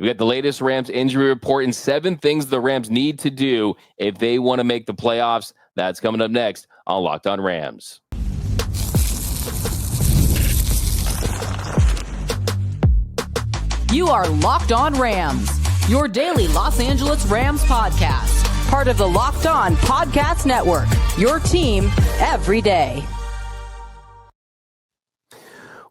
We got the latest Rams injury report and 7 things the Rams need to do if they want to make the playoffs. That's coming up next on Locked On Rams. You are Locked On Rams, your daily Los Angeles Rams podcast. Part of the Locked On Podcast Network, your team every day.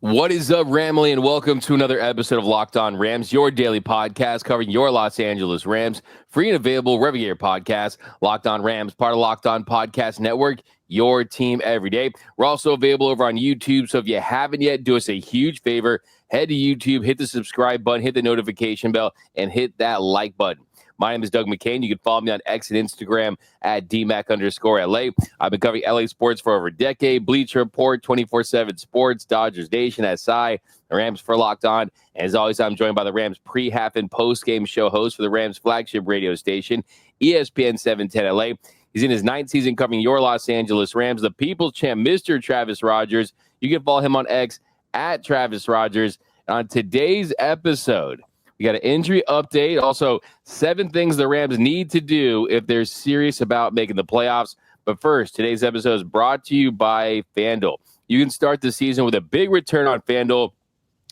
What is up, Ramley, and welcome to another episode of Locked On Rams, your daily podcast covering your Los Angeles Rams. Free and available wherever you get your podcasts. Locked On Rams, part of Locked On Podcast Network, your team every day. We're also available over on YouTube, so if you haven't yet, do us a huge favor. Head to YouTube, hit the subscribe button, hit the notification bell, and hit that like button. My name is Doug McCain. You can follow me on X and Instagram at DMAC_LA. I've been covering LA sports for over a decade. Bleacher Report, 24/7 Sports, Dodgers Nation, SI, the Rams for Locked On. And as always, I'm joined by the Rams pre-half and post-game show host for the Rams flagship radio station, ESPN 710 LA. He's in his 9th season covering your Los Angeles Rams, the People's Champ, Mr. Travis Rogers. You can follow him on X at Travis Rogers. On today's episode, we got an injury update. Also, 7 things the Rams need to do if they're serious about making the playoffs. But first, today's episode is brought to you by FanDuel. You can start the season with a big return on FanDuel.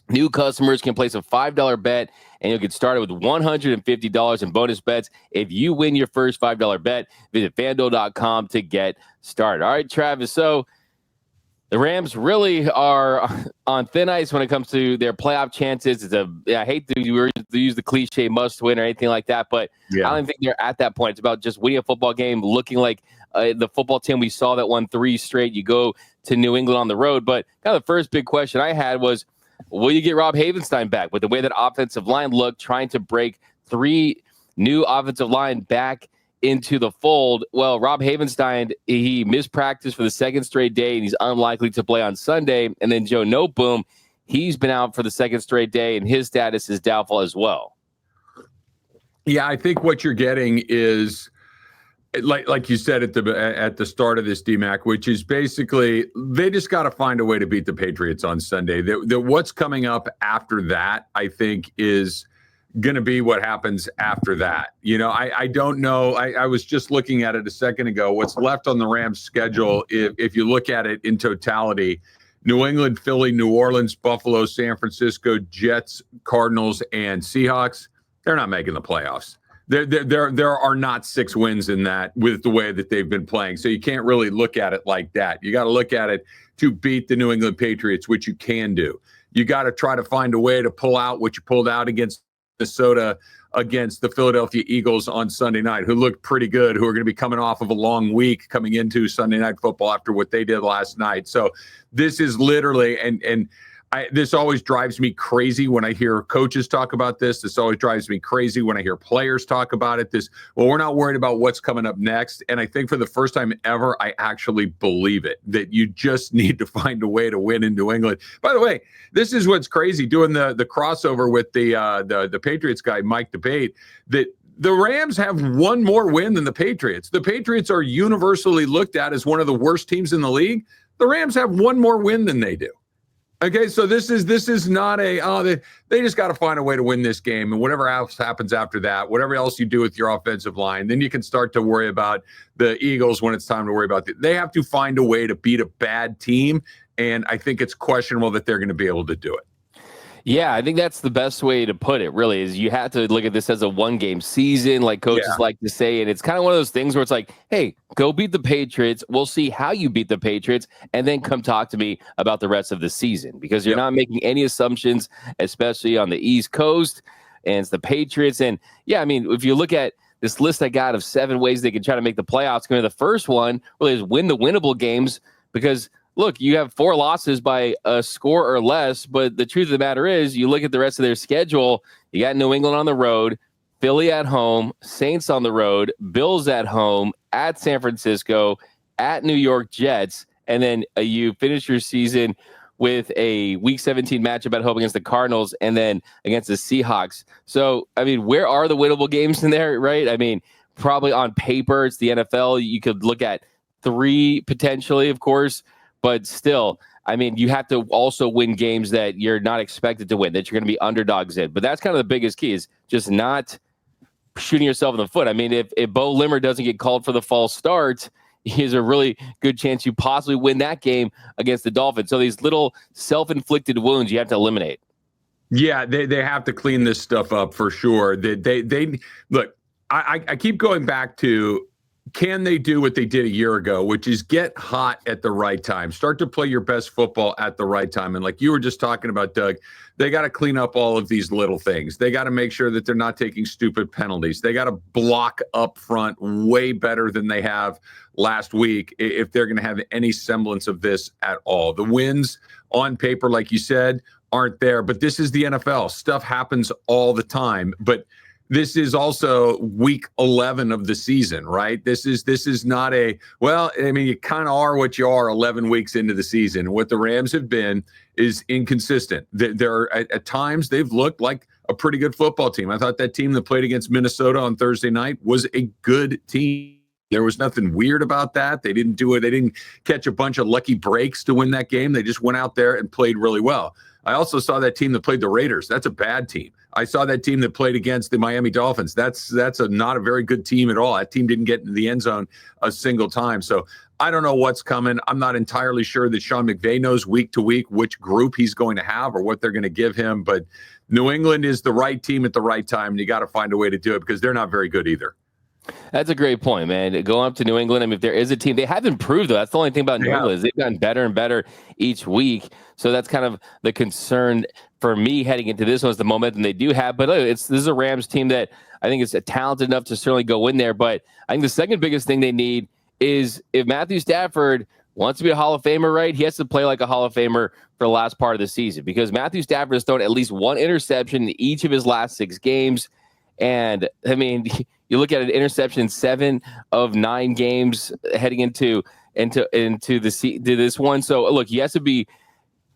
New customers can place a $5 bet, and you'll get started with $150 in bonus bets if you win your first $5 bet. Visit FanDuel.com to get started. All right, Travis, so the Rams really are on thin ice when it comes to their playoff chances. I hate to use the cliche must win or anything like that, but yeah. I don't think they're at that point. It's about just winning a football game, looking like the football team we saw that won 3 straight. You go to New England on the road. But kind of the first big question I had was, will you get Rob Havenstein back with the way that offensive line looked, trying to break 3 new offensive line back into the fold? Well, Rob Havenstein, he missed practice for the 2nd straight day, and he's unlikely to play on Sunday. And then Joe Noteboom, he's been out for the 2nd straight day, and his status is doubtful as well. Yeah, I think what you're getting is, like you said at the start of this, DMAC, which is basically they just got to find a way to beat the Patriots on Sunday. What's coming up after that, I think, is going to be what happens after that. You know, I don't know. I was just looking at it a second ago. What's left on the Rams schedule, if you look at it in totality, New England, Philly, New Orleans, Buffalo, San Francisco, Jets, Cardinals, and Seahawks, they're not making the playoffs. There are not 6 wins in that with the way that they've been playing. So you can't really look at it like that. You got to look at it to beat the New England Patriots, which you can do. You got to try to find a way to pull out what you pulled out against Minnesota, against the Philadelphia Eagles on Sunday night, who looked pretty good, who are going to be coming off of a long week coming into Sunday Night Football after what they did last night. So this is literally, this always drives me crazy when I hear coaches talk about this. This always drives me crazy when I hear players talk about it. We're not worried about what's coming up next. And I think for the first time ever, I actually believe it, that you just need to find a way to win in New England. By the way, this is what's crazy, doing the crossover with the Patriots guy, Mike DeBate, that the Rams have 1 more win than the Patriots. The Patriots are universally looked at as one of the worst teams in the league. The Rams have 1 more win than they do. Okay, so this is not they just got to find a way to win this game, and whatever else happens after that, whatever else you do with your offensive line, then you can start to worry about the Eagles when it's time to worry about they have to find a way to beat a bad team, and I think it's questionable that they're going to be able to do it. Yeah, I think that's the best way to put it, really, is you have to look at this as a 1-game season, like coaches like to say. And it's kind of one of those things where it's like, hey, go beat the Patriots. We'll see how you beat the Patriots, and then come talk to me about the rest of the season, because you're not making any assumptions, especially on the East Coast, and it's the Patriots. And, yeah, I mean, if you look at this list I got of 7 ways they can try to make the playoffs, the first one really is win the winnable games, because – look, you have 4 losses by a score or less, but the truth of the matter is you look at the rest of their schedule, you got New England on the road, Philly at home, Saints on the road, Bills at home, at San Francisco, at New York Jets, and then you finish your season with a Week 17 matchup at home against the Cardinals and then against the Seahawks. So, I mean, where are the winnable games in there, right? I mean, probably on paper, it's the NFL. You could look at 3 potentially, of course, but still, I mean, you have to also win games that you're not expected to win, that you're going to be underdogs in. But that's kind of the biggest key, is just not shooting yourself in the foot. I mean, if Bo Limmer doesn't get called for the false start, there's a really good chance you possibly win that game against the Dolphins. So these little self-inflicted wounds you have to eliminate. Yeah, they have to clean this stuff up for sure. They look. I keep going back to, can they do what they did a year ago, which is get hot at the right time, start to play your best football at the right time. And like you were just talking about, Doug, they got to clean up all of these little things. They got to make sure that they're not taking stupid penalties. They got to block up front way better than they have last week if they're going to have any semblance of this at all. The wins on paper, like you said, aren't there, but this is the NFL. Stuff happens all the time. But this is also week 11 of the season, right? This is not well, I mean, you kind of are what you are 11 weeks into the season. What the Rams have been is inconsistent. There at times they've looked like a pretty good football team. I thought that team that played against Minnesota on Thursday night was a good team. There was nothing weird about that. They didn't do it. They didn't catch a bunch of lucky breaks to win that game. They just went out there and played really well. I also saw that team that played the Raiders. That's a bad team. I saw that team that played against the Miami Dolphins. That's not a very good team at all. That team didn't get into the end zone a single time. So I don't know what's coming. I'm not entirely sure that Sean McVay knows week to week which group he's going to have or what they're going to give him. But New England is the right team at the right time, and you got to find a way to do it because they're not very good either. That's a great point, man. Going up to New England, I mean, if there is a team, they have improved, though. That's the only thing about New England is they've gotten better and better each week. So that's kind of the concern for me heading into this one, is the momentum they do have. But this is a Rams team that I think is talented enough to certainly go in there. But I think the second biggest thing they need is, if Matthew Stafford wants to be a Hall of Famer, right, he has to play like a Hall of Famer for the last part of the season, because Matthew Stafford has thrown at least one interception in each of his last 6 games. And I mean, you look at an interception in 7 of 9 games heading into this one. So look, he has to be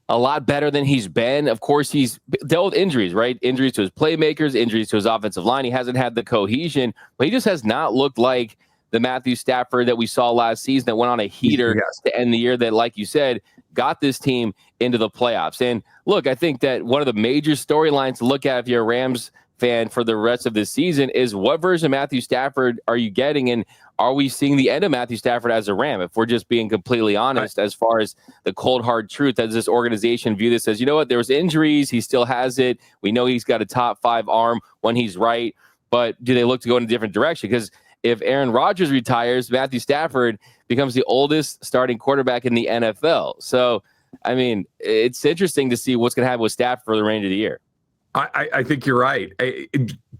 a lot better than he's been. Of course, he's dealt with injuries, right? Injuries to his playmakers, injuries to his offensive line. He hasn't had the cohesion, but he just has not looked like the Matthew Stafford that we saw last season that went on a heater to end the year, that, like you said, got this team into the playoffs. And look, I think that one of the major storylines to look at if you're a Rams fan for the rest of this season is, what version of Matthew Stafford are you getting, and are we seeing the end of Matthew Stafford as a Ram? If we're just being completely honest, as far as the cold hard truth, as this organization view this as, you know what, there was injuries, he still has it, we know he's got a top 5 arm when he's right, but do they look to go in a different direction? Because if Aaron Rodgers retires, Matthew Stafford becomes the oldest starting quarterback in the NFL. So I mean, it's interesting to see what's going to happen with Stafford for the remainder of the year. I think you're right.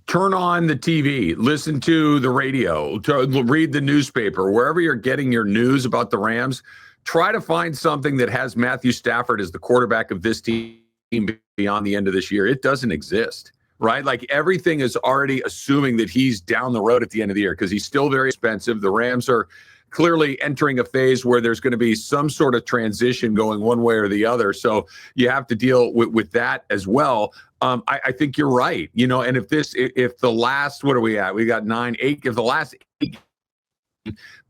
Turn on the TV, listen to the radio, read the newspaper, wherever you're getting your news about the Rams. Try to find something that has Matthew Stafford as the quarterback of this team beyond the end of this year. It doesn't exist, right? Like, everything is already assuming that he's down the road at the end of the year because he's still very expensive. The Rams are clearly entering a phase where there's going to be some sort of transition going one way or the other. So you have to deal with that as well. I think you're right. You know, and if the last, what are we at? We got 9, 8. If the last 8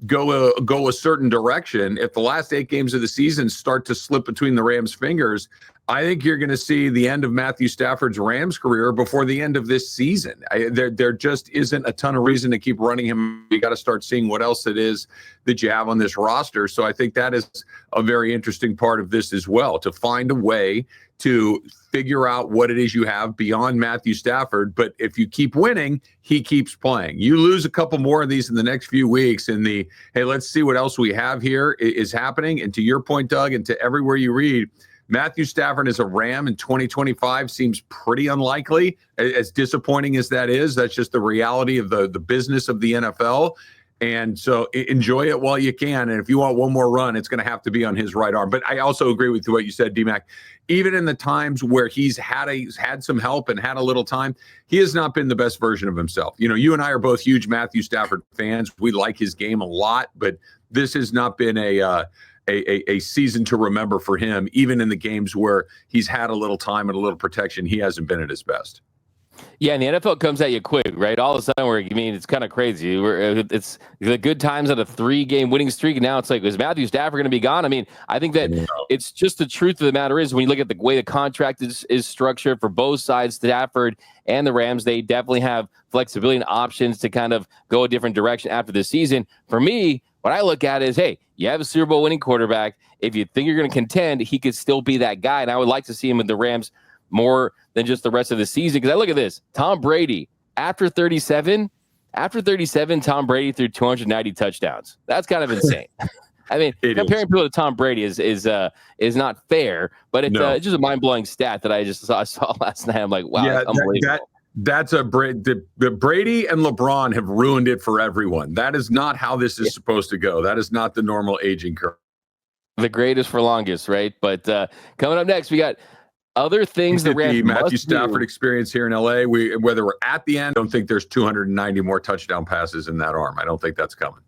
go a certain direction, if the last 8 games of the season start to slip between the Rams' fingers, I think you're going to see the end of Matthew Stafford's Rams career before the end of this season. There just isn't a ton of reason to keep running him. You got to start seeing what else it is that you have on this roster. So I think that is a very interesting part of this as well, to find a way to figure out what it is you have beyond Matthew Stafford. But if you keep winning, he keeps playing. You lose a couple more of these in the next few weeks, and hey, let's see what else we have here is happening. And to your point, Doug, and to everywhere you read, Matthew Stafford as a Ram in 2025 seems pretty unlikely. As disappointing as that is, that's just the reality of the business of the NFL. And so enjoy it while you can. And if you want one more run, it's going to have to be on his right arm. But I also agree with what you said, D-Mac. Even in the times where he's had some help and had a little time, he has not been the best version of himself. You know, you and I are both huge Matthew Stafford fans. We like his game a lot, but this has not been a season to remember for him. Even in the games where he's had a little time and a little protection, he hasn't been at his best. Yeah, and the NFL comes at you quick, right? All of a sudden, it's kind of crazy. It's the good times at a 3-game winning streak. And now it's like, is Matthew Stafford going to be gone? I mean, I think that it's just the truth of the matter is when you look at the way the contract is structured for both sides, Stafford and the Rams, they definitely have flexibility and options to kind of go a different direction after the season. For me, what I look at is, hey, you have a Super Bowl winning quarterback. If you think you're going to contend, he could still be that guy. And I would like to see him with the Rams more than just the rest of the season. Because I look at this, Tom Brady, after 37, Tom Brady threw 290 touchdowns. That's kind of insane. I mean, comparing people to Tom Brady is not fair, but it's just a mind-blowing stat that I saw last night. I'm like, wow, that's unbelievable. That's the Brady and LeBron have ruined it for everyone. That is not how this is supposed to go. That is not the normal aging curve. The greatest for longest, right? But coming up next, we got other things that Rams the Matthew Stafford experience here in LA. Whether we're at the end, I don't think there's 290 more touchdown passes in that arm. I don't think that's coming.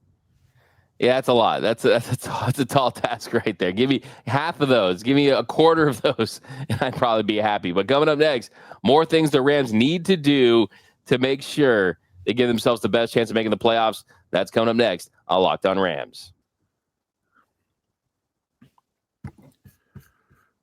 Yeah, that's a lot. That's a tall task right there. Give me half of those. Give me a quarter of those, and I'd probably be happy. But coming up next, more things the Rams need to do to make sure they give themselves the best chance of making the playoffs. That's coming up next on Locked On Rams.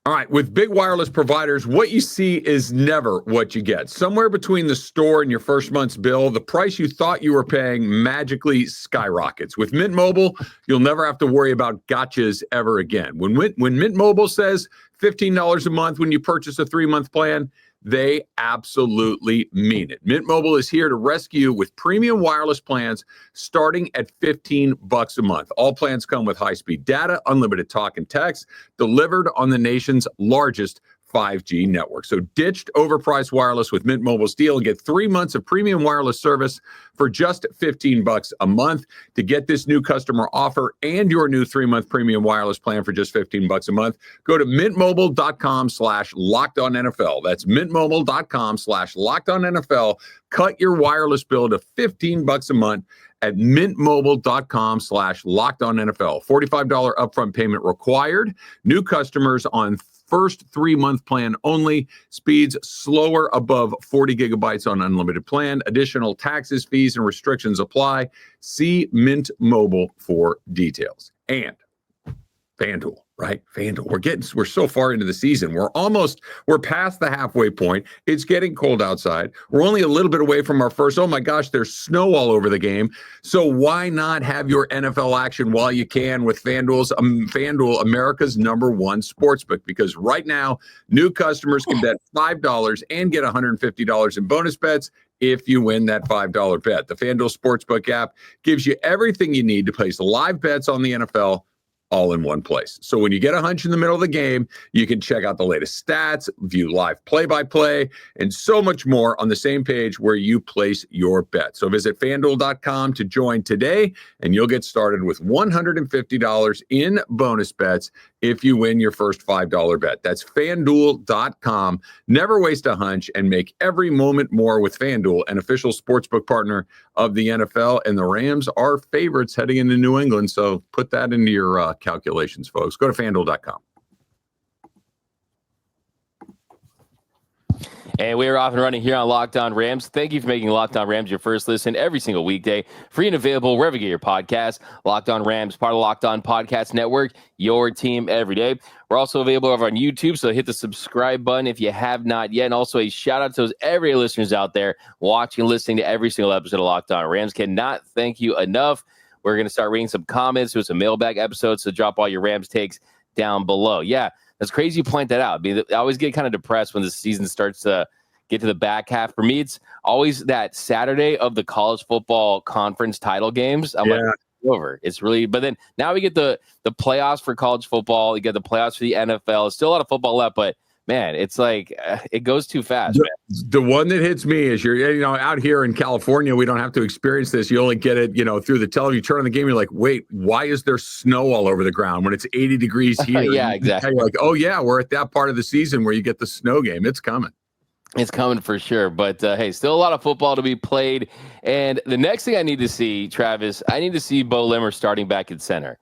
All right, with big wireless providers, what you see is never what you get. Somewhere between the store and your first month's bill, the price you thought you were paying magically skyrockets. With Mint Mobile, you'll never have to worry about gotchas ever again. When Mint Mobile says $15 a month when you purchase a 3-month plan, they absolutely mean it. Mint Mobile is here to rescue you with premium wireless plans starting at $15 a month. All plans come with high-speed data, unlimited talk and text, delivered on the nation's largest 5G network. So ditched overpriced wireless with Mint Mobile's deal and get 3 months of premium wireless service for just $15 a month. To get this new customer offer and your new 3-month premium wireless plan for just $15 a month, go to mintmobile.com/lockedonnfl. That's mintmobile.com/lockedonnfl. Cut your wireless bill to $15 a month at mintmobile.com/lockedonnfl. $45 upfront payment required. New customers on first 3-month plan only. Speeds slower above 40 gigabytes on unlimited plan. Additional taxes, fees, and restrictions apply. See Mint Mobile for details. And FanDuel, right? FanDuel. We're so far into the season. We're past the halfway point. It's getting cold outside. We're only a little bit away from our first. Oh my gosh, there's snow all over the game. So why not have your NFL action while you can with FanDuel, America's #1 sportsbook? Because right now, new customers can bet $5 and get $150 in bonus bets if you win that $5 bet. The FanDuel Sportsbook app gives you everything you need to place live bets on the NFL all in one place. So when you get a hunch in the middle of the game, you can check out the latest stats, view live play-by-play, and so much more on the same page where you place your bet. So visit FanDuel.com to join today, and you'll get started with $150 in bonus bets if you win your first $5 bet. That's FanDuel.com. Never waste a hunch and make every moment more with FanDuel, an official sportsbook partner of the NFL. And the Rams are favorites heading into New England, so put that into your calculations, folks. Go to FanDuel.com. And we are off and running here on Locked On Rams. Thank you for making Locked On Rams your first listen every single weekday. Free and available wherever you get your podcast. Locked On Rams, part of the Locked On Podcast Network, your team every day. We're also available over on YouTube, so hit the subscribe button if you have not yet. And also a shout out to those everyday listeners out there watching and listening to every single episode of Locked On Rams. Cannot thank you enough. We're going to start reading some comments with some mailbag episodes, so drop all your Rams takes down below. Yeah, that's crazy you point that out. I mean, I always get kind of depressed when the season starts to get to the back half. For me, it's always that Saturday of the college football conference title games. I'm like, it's over. It's really, but then now we get the playoffs for college football. You get the playoffs for the NFL. It's still a lot of football left, but man, it's like it goes too fast. The one that hits me is you're out here in California, we don't have to experience this. You only get it, through the television. You turn on the game, you're like, wait, why is there snow all over the ground when it's 80 degrees here? Yeah, exactly. You're like, oh yeah, we're at that part of the season where you get the snow game. It's coming. It's coming for sure. But hey, still a lot of football to be played. And the next thing I need to see, Travis, I need to see Bo Limmer starting back at center.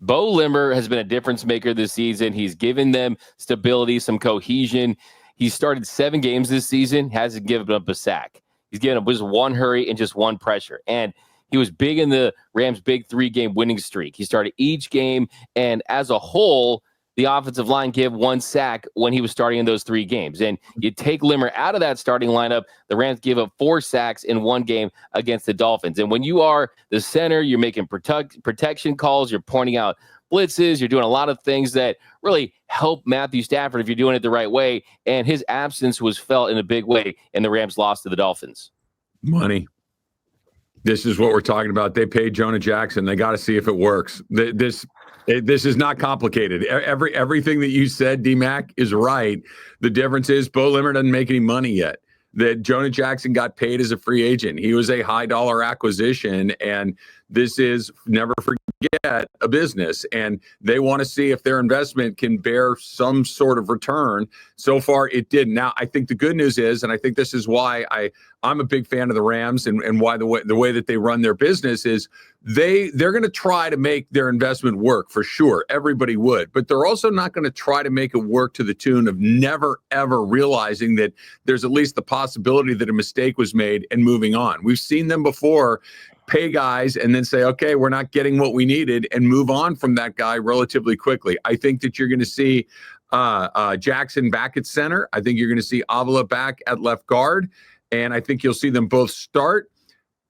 Bo Limmer has been a difference maker this season. He's given them stability, some cohesion. He started 7 games this season, hasn't given up a sack. He's given up just one hurry and just one pressure. And he was big in the Rams' big 3-game winning streak. He started each game, and as a whole, the offensive line gave 1 sack when he was starting in those 3 games. And you take Limmer out of that starting lineup, the Rams gave up 4 sacks in 1 game against the Dolphins. And when you are the center, you're making protection calls, you're pointing out blitzes, you're doing a lot of things that really help Matthew Stafford if you're doing it the right way. And his absence was felt in a big way, and the Rams lost to the Dolphins. Money. This is what we're talking about. They paid Jonah Jackson. They got to see if it works. This is not complicated. Everything that you said, D-Mac, is right. The difference is Bo Limmer doesn't make any money yet. That Jonah Jackson got paid as a free agent. He was a high dollar acquisition, and this is, never forget, a business, and they want to see if their investment can bear some sort of return. So far, it didn't. Now, I think the good news is, and I think this is why I'm a big fan of the Rams and why the way that they run their business is they're going to try to make their investment work for sure. Everybody would, but they're also not going to try to make it work to the tune of never, ever realizing that there's at least the possibility that a mistake was made and moving on. We've seen them before pay guys and then say, okay, we're not getting what we needed, and move on from that guy relatively quickly. I think that you're going to see Jackson back at center. I think you're going to see Avila back at left guard, and I think you'll see them both start.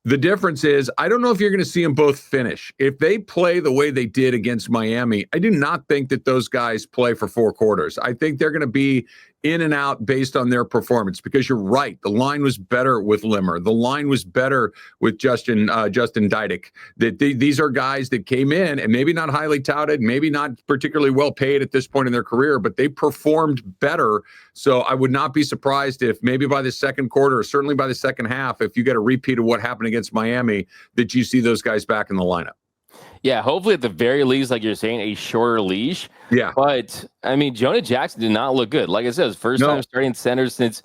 The difference is, I don't know if you're going to see them both finish. If they play the way they did against Miami, I do not think that those guys play for 4 quarters. I think they're going to be in and out based on their performance, because you're right. The line was better with Limmer. The line was better with Justin Didek. These are guys that came in and maybe not highly touted, maybe not particularly well paid at this point in their career, but they performed better. So I would not be surprised if maybe by the second quarter, or certainly by the second half, if you get a repeat of what happened against Miami, that you see those guys back in the lineup. Yeah, hopefully at the very least, like you're saying, a shorter leash. Yeah. But, I mean, Jonah Jackson did not look good. Like I said, his first time starting center since,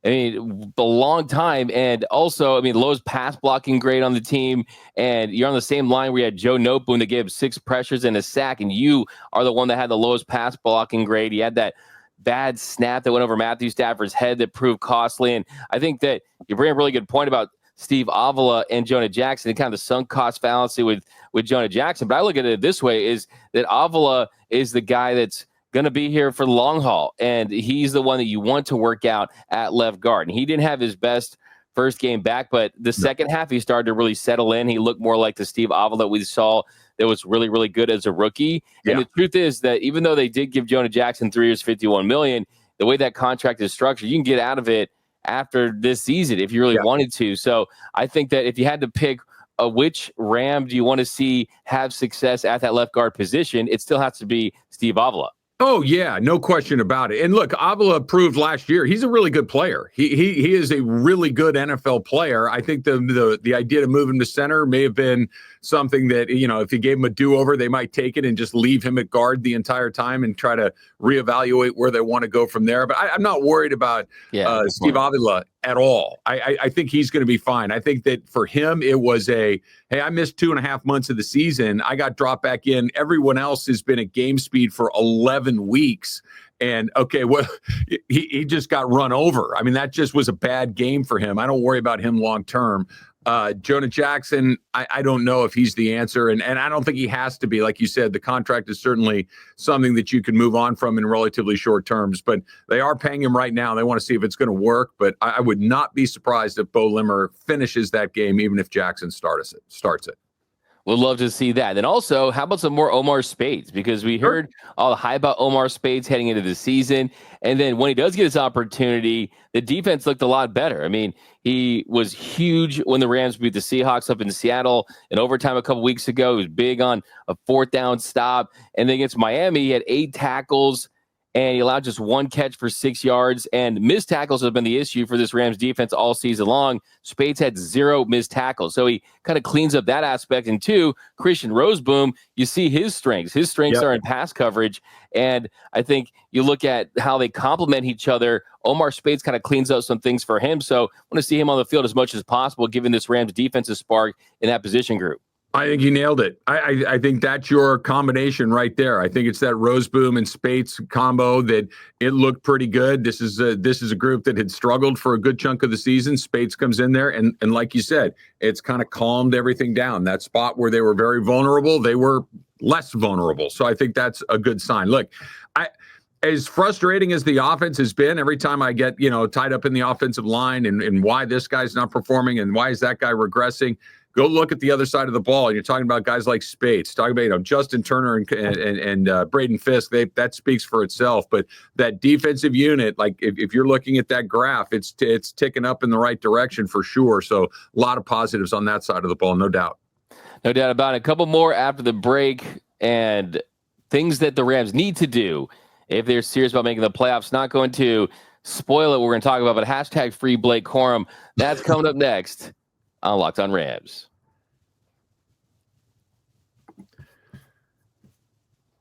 a long time. And also, lowest pass blocking grade on the team. And you're on the same line where you had Joe Noteboom that gave 6 pressures and a sack, and you are the one that had the lowest pass blocking grade. You had that bad snap that went over Matthew Stafford's head that proved costly. And I think that you bring a really good point about Steve Avila and Jonah Jackson and kind of the sunk cost fallacy with Jonah Jackson. But I look at it this way, is that Avila is the guy that's going to be here for the long haul. And he's the one that you want to work out at left guard. And he didn't have his best first game back, but the second half he started to really settle in. He looked more like the Steve Avila that we saw that was really, really good as a rookie. Yeah. And the truth is that even though they did give Jonah Jackson 3 years, $51 million, the way that contract is structured, you can get out of it after this season if you really wanted to. So I think that if you had to pick which Ram do you want to see have success at that left guard position, it still has to be Steve Avila. Oh, yeah, no question about it. And look, Avila proved last year he's a really good player. He is a really good NFL player. I think the idea to move him to center may have been something that, if you gave him a do-over, they might take it and just leave him at guard the entire time and try to reevaluate where they want to go from there. But I'm not worried about Steve Avila at all. I think he's going to be fine. I think that for him, it was hey, I missed 2.5 months of the season. I got dropped back in. Everyone else has been at game speed for 11 weeks. And he just got run over. That just was a bad game for him. I don't worry about him long term. Jonah Jackson, I don't know if he's the answer, and I don't think he has to be. Like you said, the contract is certainly something that you can move on from in relatively short terms, but they are paying him right now. They want to see if it's going to work, but I would not be surprised if Bo Limmer finishes that game, even if Jackson starts it. We'd love to see that. And also, how about some more Omar Spades? Because we heard all the hype about Omar Spades heading into the season. And then when he does get his opportunity, the defense looked a lot better. He was huge when the Rams beat the Seahawks up in Seattle in overtime a couple weeks ago. He was big on a 4th down stop. And then against Miami, he had 8 tackles. And he allowed just 1 catch for 6 yards. And missed tackles have been the issue for this Rams defense all season long. Spades had 0 missed tackles. So he kind of cleans up that aspect. And 2, Christian Roseboom, you see his strengths. His strengths are in pass coverage. And I think you look at how they complement each other. Omar Spades kind of cleans up some things for him. So I want to see him on the field as much as possible, given this Rams defensive spark in that position group. I think you nailed it. I think that's your combination right there. I think it's that Roseboom and Spates combo that it looked pretty good. This is a group that had struggled for a good chunk of the season. Spates comes in there and like you said, it's kind of calmed everything down. That spot where they were very vulnerable, they were less vulnerable. So I think that's a good sign. Look, as frustrating as the offense has been, every time I get, tied up in the offensive line and why this guy's not performing and why is that guy regressing, go look at the other side of the ball. And you're talking about guys like Spates, talking about, Justin Turner and Braden Fisk. That speaks for itself. But that defensive unit, like if you're looking at that graph, it's ticking up in the right direction for sure. So a lot of positives on that side of the ball, no doubt. No doubt about it. A couple more after the break and things that the Rams need to do if they're serious about making the playoffs. Not going to spoil it, we're going to talk about, but hashtag free Blake Corum. That's coming up next on Locked On Rams.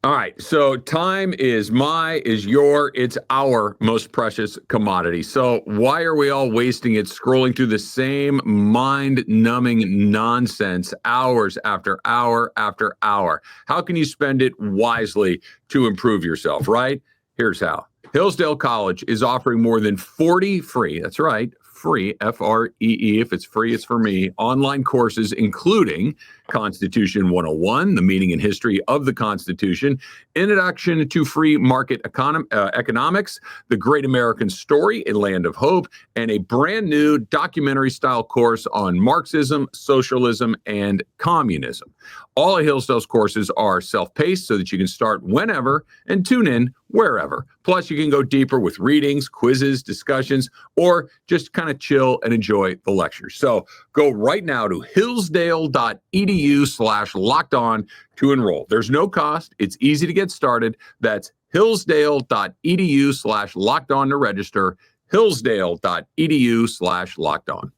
All right, so time is it's our most precious commodity. So why are we all wasting it scrolling through the same mind-numbing nonsense hours after hour after hour? How can you spend it wisely to improve yourself, right? Here's how. Hillsdale College is offering more than 40 free, that's right, free, F-R-E-E, if it's free, it's for me, online courses, including Constitution 101, the meaning and history of the Constitution, Introduction to Free Market Economics, The Great American Story, A Land of Hope, and a brand new documentary-style course on Marxism, socialism, and communism. All of Hillsdale's courses are self-paced so that you can start whenever and tune in wherever. Plus, you can go deeper with readings, quizzes, discussions, or just kind of chill and enjoy the lectures. So go right now to hillsdale.edu/lockedon to enroll. There's no cost. It's easy to get started. That's hillsdale.edu/lockedon to register. hillsdale.edu/lockedon.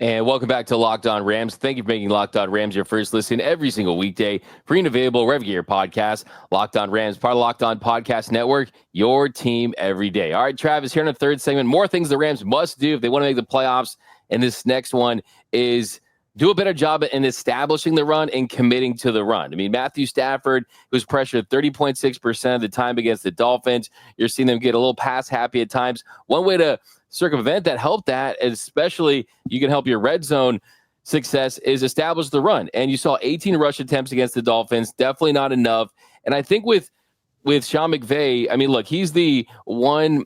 And welcome back to Locked On Rams. Thank you for making Locked On Rams your first listen every single weekday. Free and available wherever you get your podcast. Locked On Rams, part of Locked On Podcast Network, your team every day. All right, Travis, here in the third segment, more things the Rams must do if they want to make the playoffs. And this next one is do a better job in establishing the run and committing to the run. I mean, Matthew Stafford was pressured 30.6% of the time against the Dolphins. You're seeing them get a little pass happy at times. One way to circumvent that, help that, especially you can help your red zone success, is establish the run. And you saw 18 rush attempts against the Dolphins. Definitely not enough. And I think with Sean McVay, I mean, look, he's the one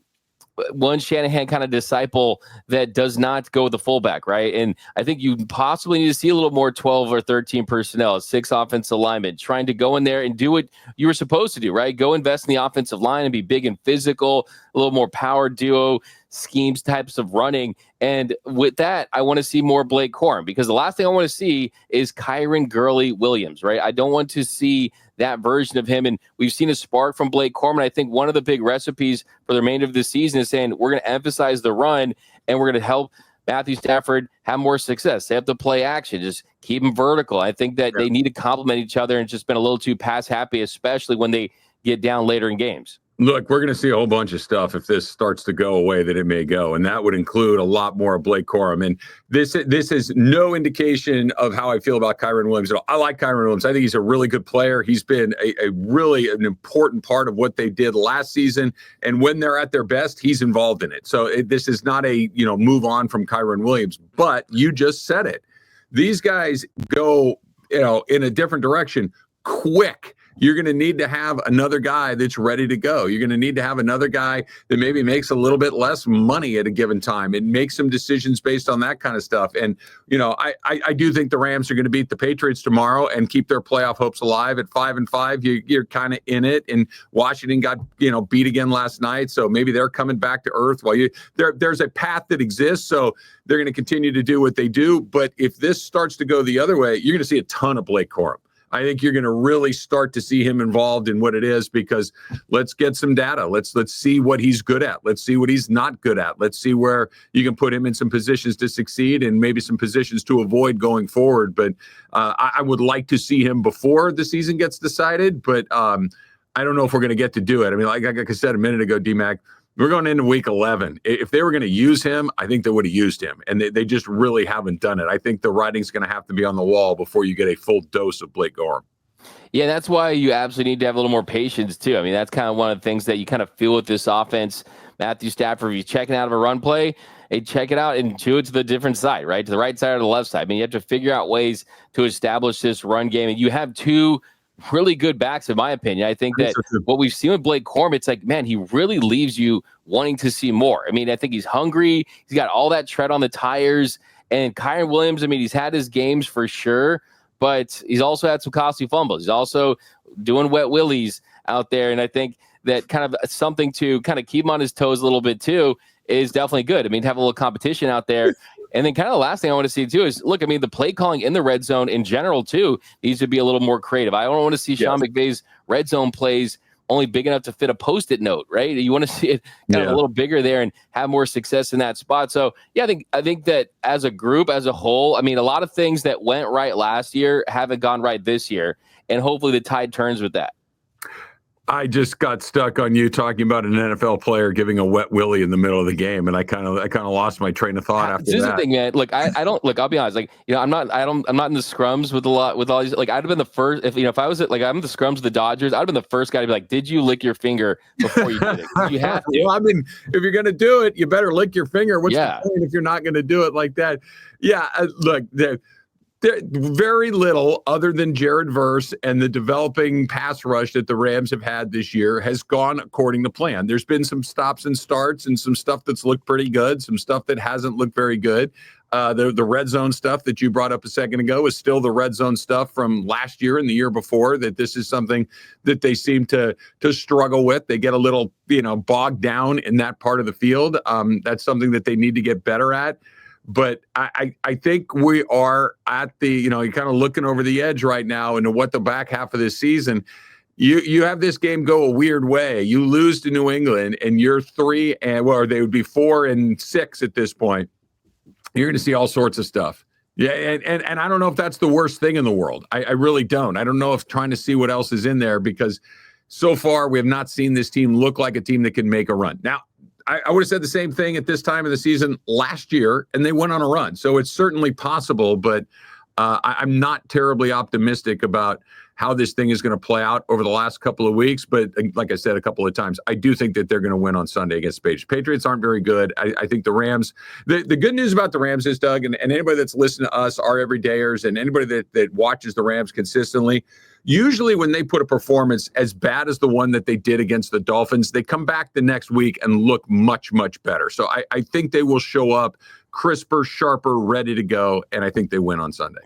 Shanahan kind of disciple that does not go with the fullback, right? And I think you possibly need to see a little more 12 or 13 personnel, 6 offensive linemen, trying to go in there and do what you were supposed to do, right? Go invest in the offensive line and be big and physical, a little more power duo schemes, types of running. And with that, I want to see more Blake Corum, because the last thing I want to see is Kyron Gurley-Williams, right? I don't want to see that version of him. And we've seen a spark from Blake Corum. And I think one of the big recipes for the remainder of the season is saying we're going to emphasize the run and we're going to help Matthew Stafford have more success. They have to play action, just keep him vertical. I think that they need to complement each other, and it's just been a little too pass happy, especially when they get down later in games. Look, we're going to see a whole bunch of stuff if this starts to go away that it may go, and that would include a lot more of Blake Corum. And this is no indication of how I feel about Kyron Williams at all. I like Kyron Williams. I think he's a really good player. He's been a really an important part of what they did last season, and when they're at their best, he's involved in it. So this is not a move on from Kyron Williams, but you just said it. These guys go in a different direction quick. You're going to need to have another guy that's ready to go. You're going to need to have another guy that maybe makes a little bit less money at a given time and make some decisions based on that kind of stuff. And, I do think the Rams are going to beat the Patriots tomorrow and keep their playoff hopes alive at 5-5. You're kind of in it. And Washington got, beat again last night. So maybe they're coming back to earth while there's a path that exists. So they're going to continue to do what they do. But if this starts to go the other way, you're going to see a ton of Blake Corum. I think you're going to really start to see him involved in what it is, because let's get some data. Let's see what he's good at. Let's see what he's not good at. Let's see where you can put him in some positions to succeed and maybe some positions to avoid going forward. But I would like to see him before the season gets decided, but I don't know if we're going to get to do it. I mean, like I said a minute ago, D-Mac, We're going into week 11. If they were going to use him, I think they would have used him. And they just really haven't done it. I think the writing's going to have to be on the wall before you get a full dose of Blake Corum. Yeah, that's why you absolutely need to have a little more patience, too. I mean, that's kind of one of the things that you kind of feel with this offense. Matthew Stafford, if he's checking out of a run play, hey, check it out and do it to the different side, right? To the right side or the left side. I mean, you have to figure out ways to establish this run game. And you have two really good backs, in my opinion. I think that what we've seen with Blake Corum, it's like, man, he really leaves you wanting to see more. I mean, I think he's hungry. He's got all that tread on the tires. And Kyren Williams, I mean, he's had his games for sure, but he's also had some costly fumbles. He's also doing wet willies out there. And I think that kind of something to kind of keep him on his toes a little bit too is definitely good. I mean, to have a little competition out there. And then kind of the last thing I want to see too is, look, I mean, the play calling in the red zone in general too needs to be a little more creative. I don't want to see Sean McVay's red zone plays only big enough to fit a Post-it note, right? You want to see it kind of a little bigger there and have more success in that spot. So yeah, I think that as a group, as a whole, I mean, a lot of things that went right last year haven't gone right this year, and hopefully the tide turns with that. I just got stuck on you talking about an NFL player giving a wet willy in the middle of the game, and I kind of lost my train of thought after that. This is the thing, man. Look, I don't look. I'll be honest. Like, you know, I'm not in the scrums with all these. Like, I'd have been the first. If I was at, like, I'm the scrums of the Dodgers, I'd have been the first guy to be like, "Did you lick your finger before you did it? You have to." Well, I mean, if you're gonna do it, you better lick your finger. What's the point if you're not gonna do it like that? Yeah, look. Very little other than Jared Verse and the developing pass rush that the Rams have had this year has gone according to plan. There's been some stops and starts and some stuff that's looked pretty good, some stuff that hasn't looked very good. The red zone stuff that you brought up a second ago is still the red zone stuff from last year and the year before, that this is something that they seem to struggle with. They get a little, bogged down in that part of the field. That's something that they need to get better at. But I think we are at the, you're kind of looking over the edge right now into what the back half of this season. You have this game go a weird way. You lose to New England and you're 3 and they would be 4-6 at this point. You're going to see all sorts of stuff. Yeah, and I don't know if that's the worst thing in the world. I really don't. I don't know if trying to see what else is in there, because so far we have not seen this team look like a team that can make a run. Now, I would have said the same thing at this time of the season last year, and they went on a run. So it's certainly possible, but I'm not terribly optimistic about how this thing is going to play out over the last couple of weeks. But like I said a couple of times, I do think that they're going to win on Sunday against the Patriots aren't very good. I think the Rams, the good news about the Rams is, Doug, and anybody that's listening to us, our everydayers, and anybody that watches the Rams consistently, usually when they put a performance as bad as the one that they did against the Dolphins, they come back the next week and look much, much better. So I think they will show up crisper, sharper, ready to go, and I think they win on Sunday.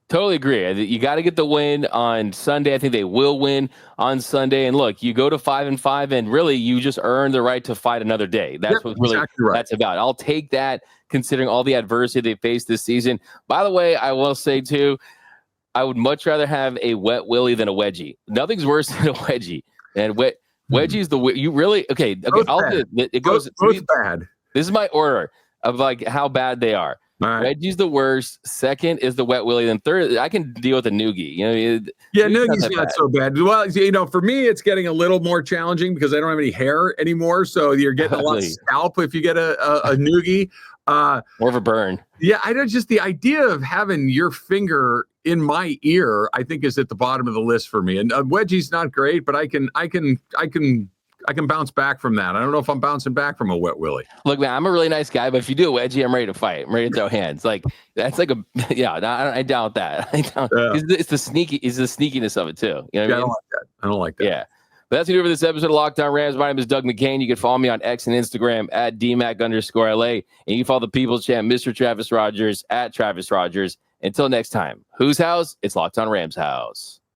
Totally agree. You got to get the win on Sunday. I think they will win on Sunday. And look, you go to 5-5, and really you just earn the right to fight another day. That's what really exactly right. That's about. I'll take that, considering all the adversity they faced this season. By the way, I will say too, I would much rather have a wet willy than a wedgie. Nothing's worse than a wedgie. And wedgie is you really okay. It goes both bad. This is my order of like how bad they are. Right. Veggie's the worst. Second is the wet willy. Then third, I can deal with a noogie. Noogie's not so bad. Well, for me, it's getting a little more challenging because I don't have any hair anymore. So you're getting a lot of scalp if you get a noogie. More of a burn. Yeah, I know. Just the idea of having your finger in my ear, I think, is at the bottom of the list for me. And wedgie's not great, but I can bounce back from that. I don't know if I'm bouncing back from a wet willy. Look, man, I'm a really nice guy, but if you do a wedgie, I'm ready to fight. I'm ready to throw hands. Like that's like I doubt that. It's the sneakiness of it too. You know what I mean? I don't like that. Yeah. But that's going to do for this episode of Locked On Rams. My name is Doug McCain. You can follow me on X and Instagram at DMAC_LA. And you can follow the People's Champ, Mr. Travis Rogers, at Travis Rogers. Until next time, whose house? It's Locked On Rams house.